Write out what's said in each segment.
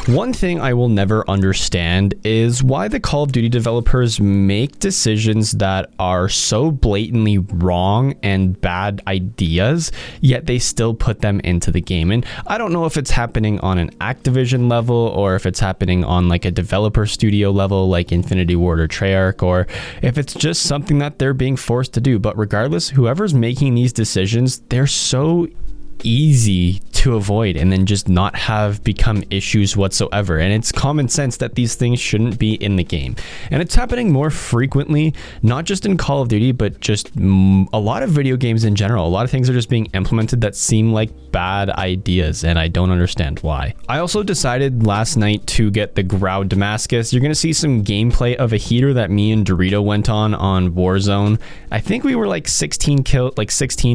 One thing I will never understand is why the Call of Duty developers make decisions that are so blatantly wrong and bad ideas, yet they still put them into the game. And I don't know if it's happening on an Activision level or if it's happening on like a developer studio level like Infinity Ward or Treyarch, or if it's just something that they're being forced to do. But regardless, whoever's making these decisions, they're so easy to avoid and then just not have become issues whatsoever. And it's common sense that these things shouldn't be in the game. And it's happening more frequently, not just in Call of Duty, but just a lot of video games in general. A lot of things are just being implemented that seem like bad ideas, and I don't understand why. I also decided last night to get the Grau Damascus. You're going to see some gameplay of a heater that me and Dorito went on Warzone. I think we were like 16,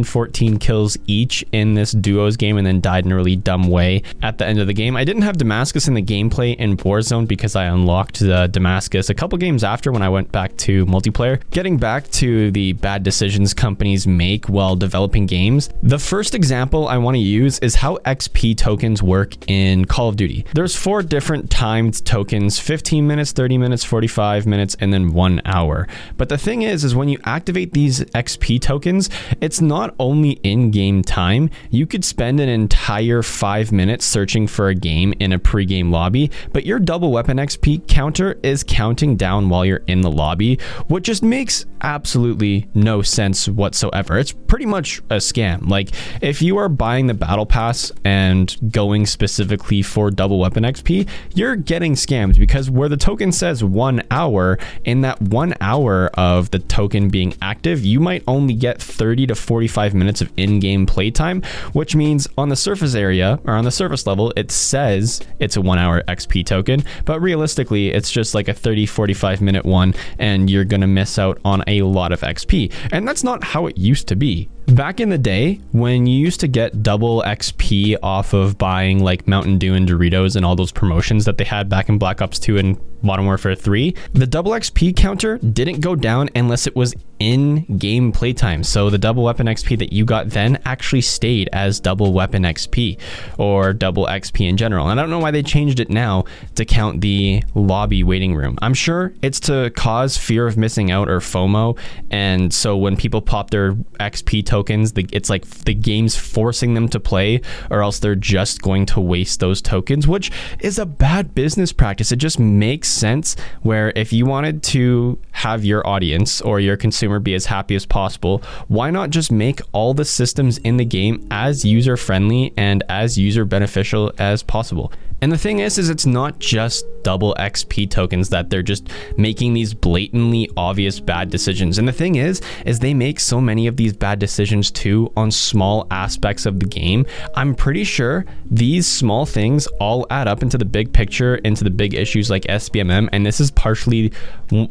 14 kills each in this duos game, and then died in a really dumb way at the end of the game. I didn't have Damascus in the gameplay in Warzone because I unlocked the Damascus a couple games after when I went back to multiplayer. Getting back to the bad decisions companies make while developing games, the first example I want to use is how XP tokens work in Call of Duty. There's 4 different timed tokens: 15 minutes, 30 minutes, 45 minutes, and then 1 hour. But the thing is when you activate these XP tokens, it's not only in-game time. You could spend an entire 5 minutes searching for a game in a pre-game lobby, but your double weapon XP counter is counting down while you're in the lobby, which just makes absolutely no sense whatsoever. It's pretty much a scam. Like, if you are buying the battle pass and going specifically for double weapon XP, you're getting scammed, because where the token says 1 hour, in that 1 hour of the token being active, you might only get 30 to 45 minutes of in-game playtime, which means on the surface area, or on the surface level, it says it's a 1 hour XP token, but realistically it's just like a 30-45 minute one, and you're gonna miss out on a lot of XP. And that's not how it used to be. Back in the day, when you used to get double XP off of buying like Mountain Dew and Doritos and all those promotions that they had back in Black Ops 2 and Modern Warfare 3, the double XP counter didn't go down unless it was in-game playtime. So the double weapon XP that you got then actually stayed as double weapon XP, or double XP in general. And I don't know why they changed it now to count the lobby waiting room. I'm sure it's to cause fear of missing out, or FOMO. And so when people pop their XP tokens, it's like the game's forcing them to play, or else they're just going to waste those tokens, which is a bad business practice. It just makes sense where if you wanted to have your audience or your consumer be as happy as possible, why not just make all the systems in the game as user friendly and as user beneficial as possible? And the thing is it's not just double XP tokens that they're just making these blatantly obvious bad decisions. And the thing is they make so many of these bad decisions too on small aspects of the game. I'm pretty sure these small things all add up into the big picture, into the big issues like SBMM. And this is partially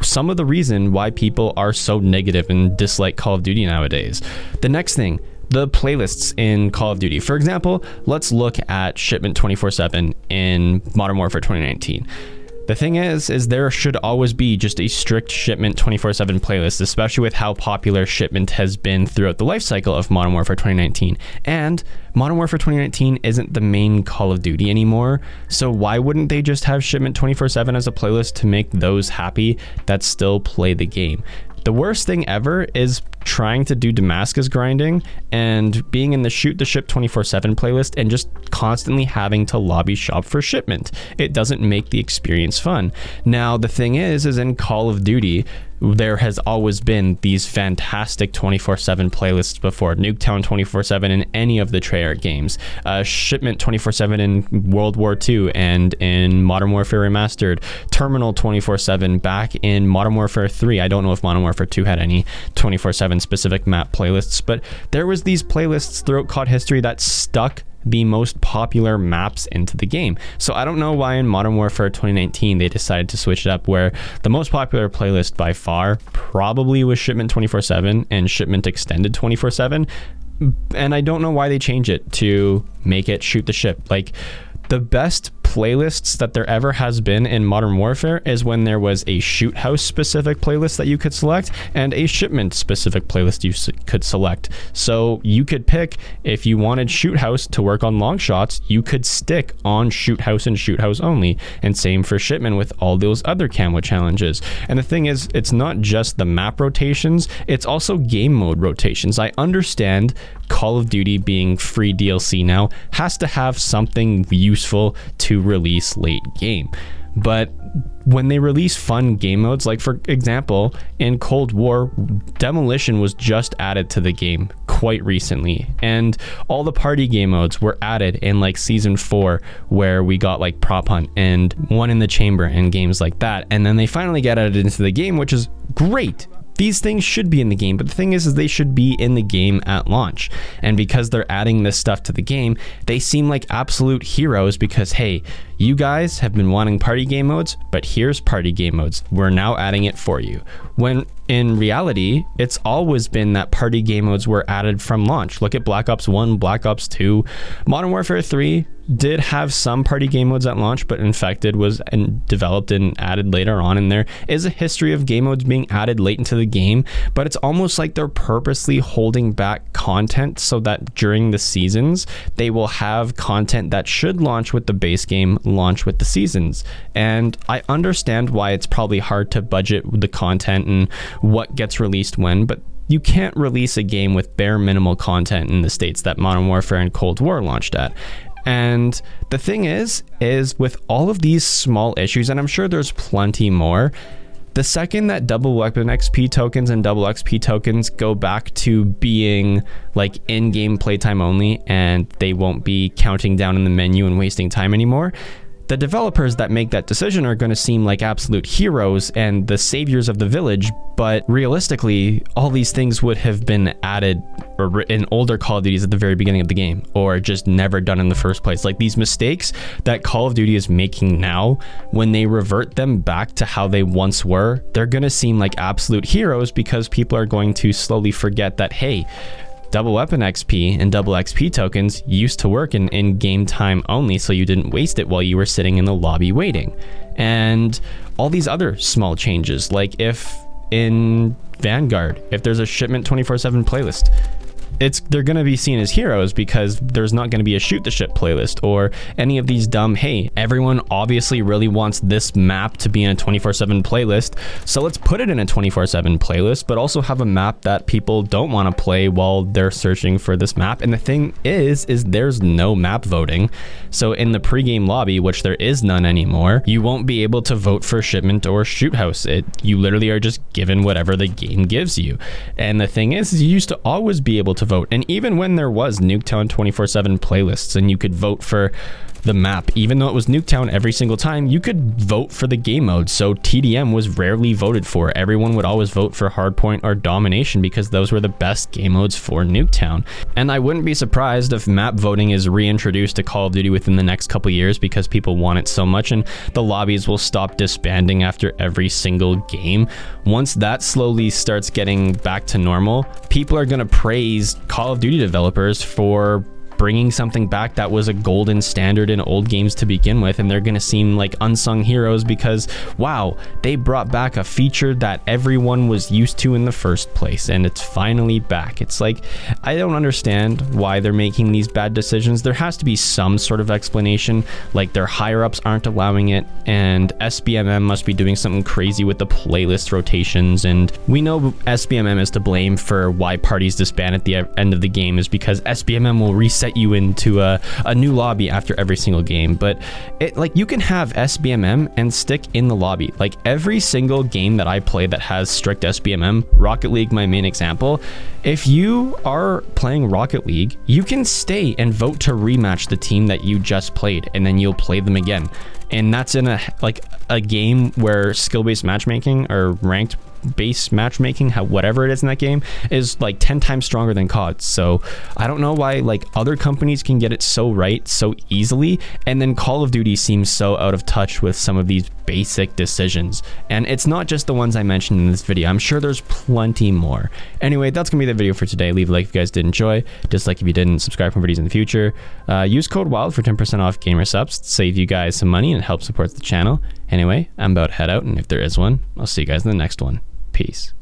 some of the reason why people are so negative and dislike Call of Duty nowadays. The next thing, the playlists in Call of Duty. For example, let's look at Shipment 24/7 in Modern Warfare 2019. The thing is there should always be just a strict Shipment 24/7 playlist, especially with how popular Shipment has been throughout the life cycle of Modern Warfare 2019. And Modern Warfare 2019 isn't the main Call of Duty anymore, so why wouldn't they just have Shipment 24/7 as a playlist to make those happy that still play the game? The worst thing ever is trying to do Damascus grinding and being in the shoot the ship 24/7 playlist and just constantly having to lobby shop for shipment. It doesn't make the experience fun. Now, the thing is in Call of Duty, there has always been these fantastic 24/7 playlists before. Nuketown 24/7 in any of the Treyarch games, Shipment 24/7 in World War II and in Modern Warfare Remastered, Terminal 24/7 back in Modern Warfare 3. I don't know if Modern Warfare 2 had any 24/7 specific map playlists, but there was these playlists throughout COD history that stuck the most popular maps into the game. So I don't know why in Modern Warfare 2019 they decided to switch it up, where the most popular playlist by far probably was Shipment 24/7 and Shipment Extended 24/7. And I don't know why they changed it to make it Shoot the Ship. Like, the best playlists that there ever has been in Modern Warfare is when there was a shoot house specific playlist that you could select and a shipment specific playlist you could select. So you could pick, if you wanted shoot house to work on long shots, you could stick on shoot house and shoot house only, and same for shipment with all those other camo challenges. And the thing is, it's not just the map rotations, it's also game mode rotations. I understand Call of Duty being free DLC now has to have something useful to release late game. But when they release fun game modes, like for example, in Cold War, Demolition was just added to the game quite recently. And all the party game modes were added in like season 4, where we got like Prop Hunt and One in the Chamber and games like that. And then they finally get added into the game, which is great. These things should be in the game, but the thing is they should be in the game at launch. And because they're adding this stuff to the game, they seem like absolute heroes because, hey, you guys have been wanting party game modes, but here's party game modes. We're now adding it for you. When in reality, it's always been that party game modes were added from launch. Look at Black Ops 1, Black Ops 2. Modern Warfare 3 did have some party game modes at launch, but Infected was developed and added later on. And there is a history of game modes being added late into the game, but it's almost like they're purposely holding back content so that during the seasons, they will have content that should launch with the base game, launch with the seasons. And I understand why it's probably hard to budget the content and what gets released when, but you can't release a game with bare minimal content in the states that Modern Warfare and Cold War launched at. And the thing is with all of these small issues, and I'm sure there's plenty more, the second that double weapon XP tokens and double XP tokens go back to being like in-game playtime only, and they won't be counting down in the menu and wasting time anymore, the developers that make that decision are going to seem like absolute heroes and the saviors of the village, but realistically, all these things would have been added in older Call of Duties at the very beginning of the game, or just never done in the first place. Like these mistakes that Call of Duty is making now, when they revert them back to how they once were, they're going to seem like absolute heroes because people are going to slowly forget that, hey, double weapon XP and double XP tokens used to work in game time only, so you didn't waste it while you were sitting in the lobby waiting. And all these other small changes, like if in Vanguard, if there's a shipment 24/7 playlist, they're going to be seen as heroes because there's not going to be a shoot the ship playlist or any of these dumb, hey, everyone obviously really wants this map to be in a 24/7 playlist, so let's put it in a 24/7 playlist, but also have a map that people don't want to play while they're searching for this map. And the thing is there's no map voting. So in the pregame lobby, which there is none anymore, you won't be able to vote for shipment or shoot house. You literally are just given whatever the game gives you. And the thing is you used to always be able to vote. And even when there was Nuketown 24/7 playlists and you could vote for the map, even though it was Nuketown every single time, you could vote for the game mode. So TDM was rarely voted for. Everyone would always vote for Hardpoint or Domination because those were the best game modes for Nuketown. And I wouldn't be surprised if map voting is reintroduced to Call of Duty within the next couple years because people want it so much, and the lobbies will stop disbanding after every single game. Once that slowly starts getting back to normal, people are going to praise Call of Duty developers for bringing something back that was a golden standard in old games to begin with, and they're going to seem like unsung heroes because, wow, they brought back a feature that everyone was used to in the first place, and it's finally back. It's like, I don't understand why they're making these bad decisions. There has to be some sort of explanation, like their higher-ups aren't allowing it, and SBMM must be doing something crazy with the playlist rotations, and we know SBMM is to blame for why parties disband at the end of the game is because SBMM will reset you into a new lobby after every single game. But you can have SBMM and stick in the lobby. Like every single game that I play that has strict SBMM, Rocket League my main example, if you are playing Rocket League, you can stay and vote to rematch the team that you just played, and then you'll play them again. And that's in a game where skill-based matchmaking or ranked base matchmaking, whatever it is in that game, is like 10 times stronger than COD. So I don't know why like other companies can get it so right so easily, and then Call of Duty seems so out of touch with some of these basic decisions. And it's not just the ones I mentioned in this video. I'm sure there's plenty more. Anyway, that's gonna be the video for today. Leave a like if you guys did enjoy, dislike if you didn't, subscribe for videos in the future. Use code WILD for 10% off gamer subs to save you guys some money and help support the channel. Anyway, I'm about to head out, and if there is one, I'll see you guys in the next one. Peace.